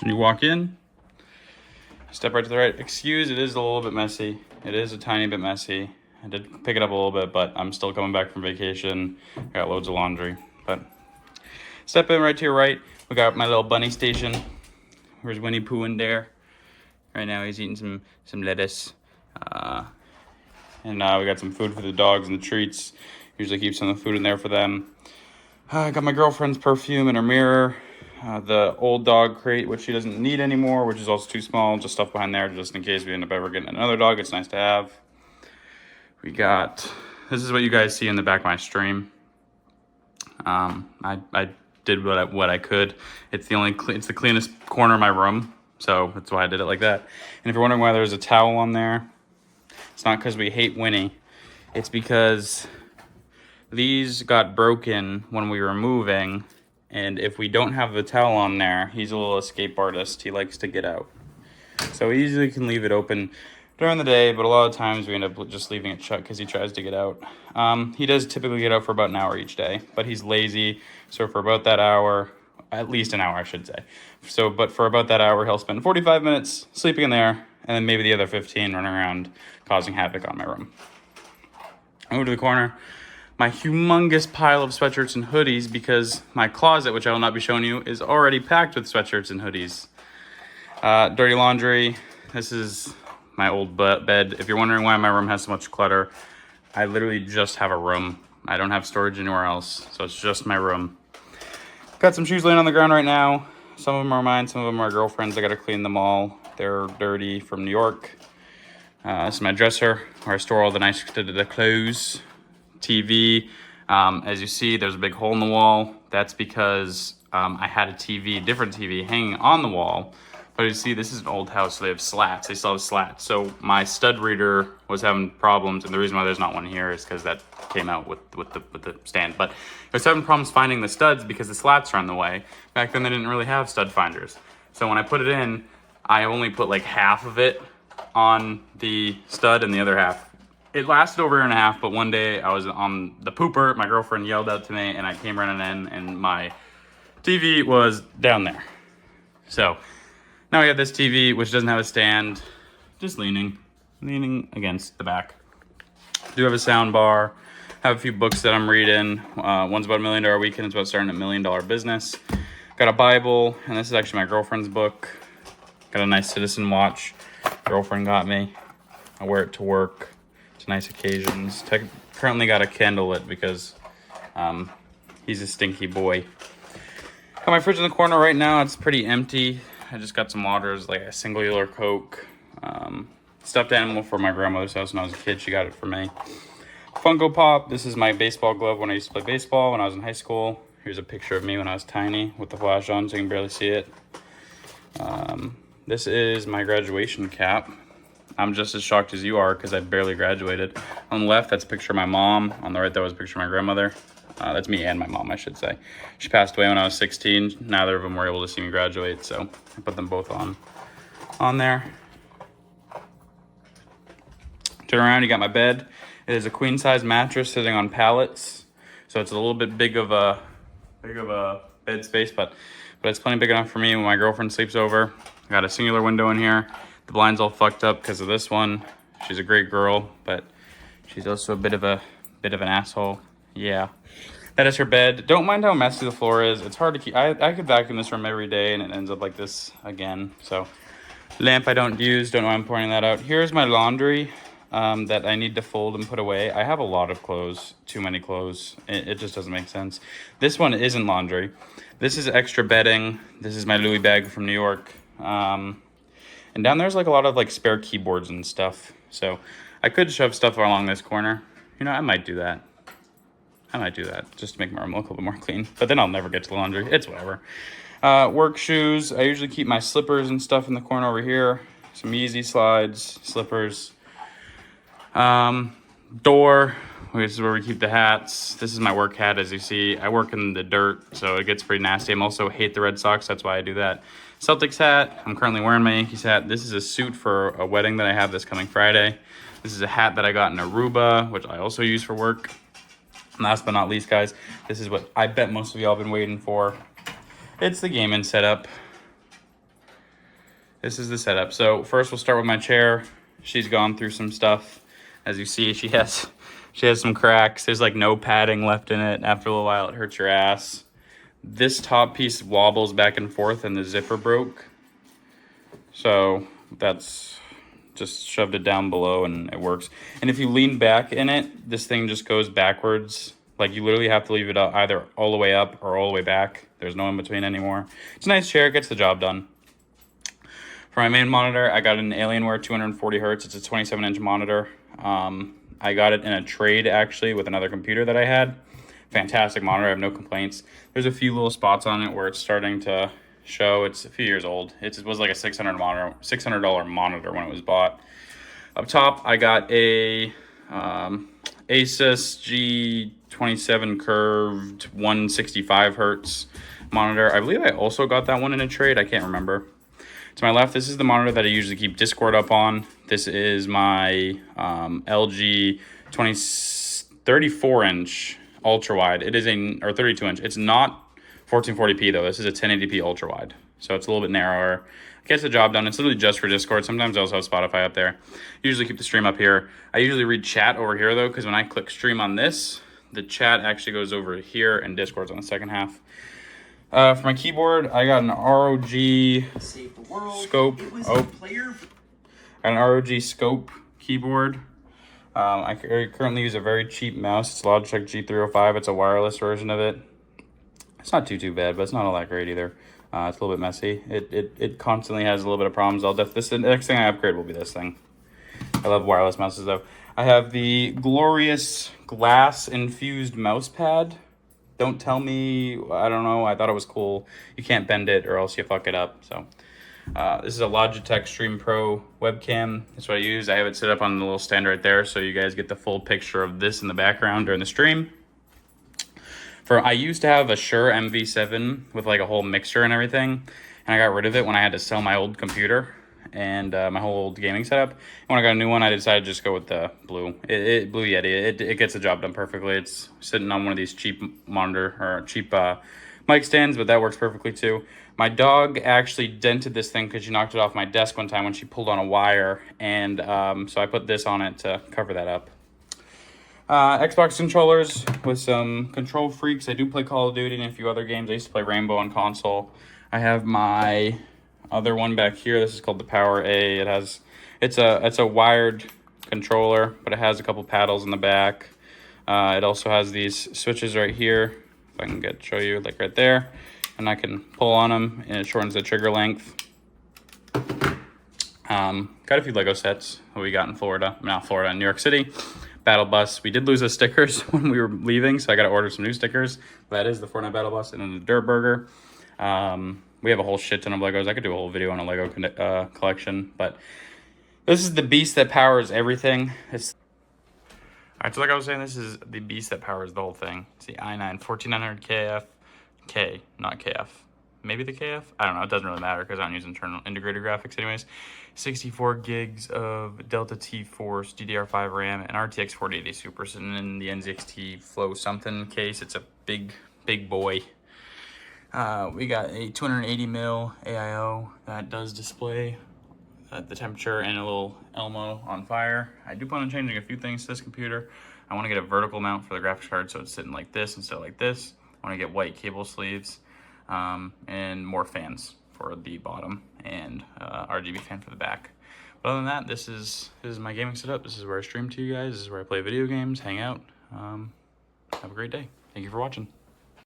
When you walk in, step right to the right. Excuse, it is a little bit messy. It is a tiny bit messy. I did pick it up a little bit, but I'm still coming back from vacation. I got loads of laundry. But step in right to your right. We got my little bunny station. Where's Winnie Pooh in there? Right now he's eating some lettuce. And we got some food for the dogs and the treats. Usually keep some of the food in there for them. I got my girlfriend's perfume in her mirror. The old dog crate, which she doesn't need anymore, which is also too small. Just stuff behind there, just in case we end up ever getting another dog. It's nice to have. We got, this is what you guys see in the back of my stream. I did what I could. It's the cleanest corner of my room, so that's why I did it like that. And if you're wondering why there's a towel on there, it's not because we hate Winnie. It's because these got broken when we were moving, and if we don't have the towel on there, he's a little escape artist. He likes to get out. So we usually can leave it open during the day, but a lot of times we end up just leaving it shut because he tries to get out. He does typically get out for about an hour each day, but he's lazy. So for about that hour, at least an hour, I should say. But for about that hour, he'll spend 45 minutes sleeping in there, and then maybe the other 15 running around causing havoc on my room. I move to the corner. My humongous pile of sweatshirts and hoodies, because my closet, which I will not be showing you, is already packed with sweatshirts and hoodies. Dirty laundry. This is my old bed. If you're wondering why my room has so much clutter, I literally just have a room. I don't have storage anywhere else, so it's just my room. Got some shoes laying on the ground right now. Some of them are mine, some of them are girlfriend's. I gotta clean them all. They're dirty from New York. This is my dresser, where I store all the nice the clothes. TV. As you see, there's a big hole in the wall. That's because I had a different TV hanging on the wall. But you see, this is an old house, so they have slats. They still have slats. So my stud reader was having problems, and the reason why there's not one here is because that came out with the stand. But I was having problems finding the studs because the slats are in the way. Back then, they didn't really have stud finders. So when I put it in, I only put like half of it on the stud and the other half. It lasted over a year and a half, but one day I was on the pooper, my girlfriend yelled out to me, and I came running in, and my TV was down there. So now we have this TV, which doesn't have a stand, just leaning against the back. Do have a sound bar, have a few books that I'm reading. One's about $1 Million Weekend, it's about starting a $1 million business. Got a Bible, and this is actually my girlfriend's book. Got a nice Citizen watch girlfriend got me. I wear it to work. To nice occasions. Currently got a candle lit because he's a stinky boy. Got my fridge in the corner right now. It's pretty empty. I just got some waters, like a singular Coke. Stuffed animal for my grandmother's house when I was a kid. She got it for me. Funko Pop. This is my baseball glove when I used to play baseball when I was in high school. Here's a picture of me when I was tiny with the flash on so you can barely see it. This is my graduation cap. I'm just as shocked as you are because I barely graduated. On the left, that's a picture of my mom. On the right, that was a picture of my grandmother. That's me and my mom, I should say. She passed away when I was 16. Neither of them were able to see me graduate, so I put them both on there. Turn around, you got my bed. It is a queen size mattress sitting on pallets, so it's a little bit big of a bed space, but it's plenty big enough for me when my girlfriend sleeps over. I got a singular window in here. The blind's all fucked up because of this one. She's a great girl, but she's also a bit of an asshole. Yeah. That is her bed. Don't mind how messy the floor is. It's hard to keep. I could vacuum this room every day and it ends up like this again. So lamp I don't use. Don't know why I'm pointing that out. Here's my laundry that I need to fold and put away. I have a lot of clothes. Too many clothes. It just doesn't make sense. This one isn't laundry. This is extra bedding. This is my Louis bag from New York. And down there's like a lot of like spare keyboards and stuff. So I could shove stuff along this corner. You know, I might do that. Just to make my room look a little bit more clean. But then I'll never get to the laundry. It's whatever. Work shoes. I usually keep my slippers and stuff in the corner over here. Some Yeezy slides, slippers. Door. This is where we keep the hats. This is my work hat, as you see. I work in the dirt, so it gets pretty nasty. I'm also hate the Red Sox. That's why I do that. Celtics hat. I'm currently wearing my Yankees hat. This is a suit for a wedding that I have this coming Friday. This is a hat that I got in Aruba, which I also use for work. And last but not least, guys, this is what I bet most of y'all have been waiting for. It's the gaming setup. This is the setup. So first we'll start with my chair. She's gone through some stuff. As you see, she has some cracks. There's like no padding left in it. After a little while, it hurts your ass. This top piece wobbles back and forth and the zipper broke. So that's just shoved it down below and it works. And if you lean back in it, this thing just goes backwards. Like you literally have to leave it either all the way up or all the way back. There's no in between anymore. It's a nice chair, it gets the job done. For my main monitor, I got an Alienware 240 hertz. It's a 27-inch monitor. I got it in a trade actually with another computer that I had. Fantastic monitor, I have no complaints. There's a few little spots on it where it's starting to show. It's a few years old. It was like a $600 monitor when it was bought. Up top, I got a Asus G27 curved 165 hertz monitor. I believe I also got that one in a trade. I can't remember. To my left, this is the monitor that I usually keep Discord up on. This is my LG 34-inch ultra wide. It is or 32-inch. It's not 1440p though. This is a 1080p ultra wide, so it's a little bit narrower. It gets the job done. It's literally just for Discord. Sometimes I also have Spotify up there. Usually keep the stream up here. I usually read chat over here though, because when I click stream on this, the chat actually goes over here and Discord's on the second half. For my keyboard, I got an ROG Scope. An ROG Scope keyboard. I currently use a very cheap mouse. It's Logitech G305. It's a wireless version of it. It's not too bad, but it's not all that great either. It's a little bit messy. It constantly has a little bit of problems. The next thing I upgrade will be this thing. I love wireless mouses though. I have the glorious glass infused mouse pad. Don't tell me, I don't know, I thought it was cool. You can't bend it or else you fuck it up. So this is a Logitech Stream Pro webcam. That's what I use. I have it set up on the little stand right there so you guys get the full picture of this in the background during the stream. I used to have a Shure MV7 with like a whole mixer and everything, and I got rid of it when I had to sell my old computer and my whole old gaming setup. And when I got a new one, I decided to just go with the Blue Yeti. It gets the job done perfectly. It's sitting on one of these cheap mic stands, but that works perfectly too. My dog actually dented this thing because she knocked it off my desk one time when she pulled on a wire, and so I put this on it to cover that up. Xbox controllers with some Control Freaks. I do play Call of Duty and a few other games. I used to play Rainbow on console. I have my other one back here. This is called the Power A. It's a wired controller, but it has a couple paddles in the back. It also has these switches right here. If I can show you, like right there, and I can pull on them, and it shortens the trigger length. Got a few Lego sets that we got in Florida. Not Florida, in New York City. Battle Bus. We did lose the stickers when we were leaving, so I got to order some new stickers. That is the Fortnite Battle Bus, and then the Dirt Burger. We have a whole shit ton of Legos. I could do a whole video on a Lego collection, but this is the beast that powers everything. All right, so like I was saying, this is the beast that powers the whole thing. It's the i9 14900 KF. K, not KF. Maybe the KF? I don't know. It doesn't really matter because I don't use internal integrated graphics anyways. 64 gigs of Delta T Force DDR5 RAM and RTX 4080 Super sitting in the NZXT Flow something case. It's a big boy. We got a 280mm AIO that does display the temperature and a little Elmo on fire. I do plan on changing a few things to this computer. I want to get a vertical mount for the graphics card so it's sitting like this instead of like this. I want to get white cable sleeves and more fans for the bottom and RGB fan for the back. But other than that, this is my gaming setup. This is where I stream to you guys. This is where I play video games, hang out. Have a great day. Thank you for watching.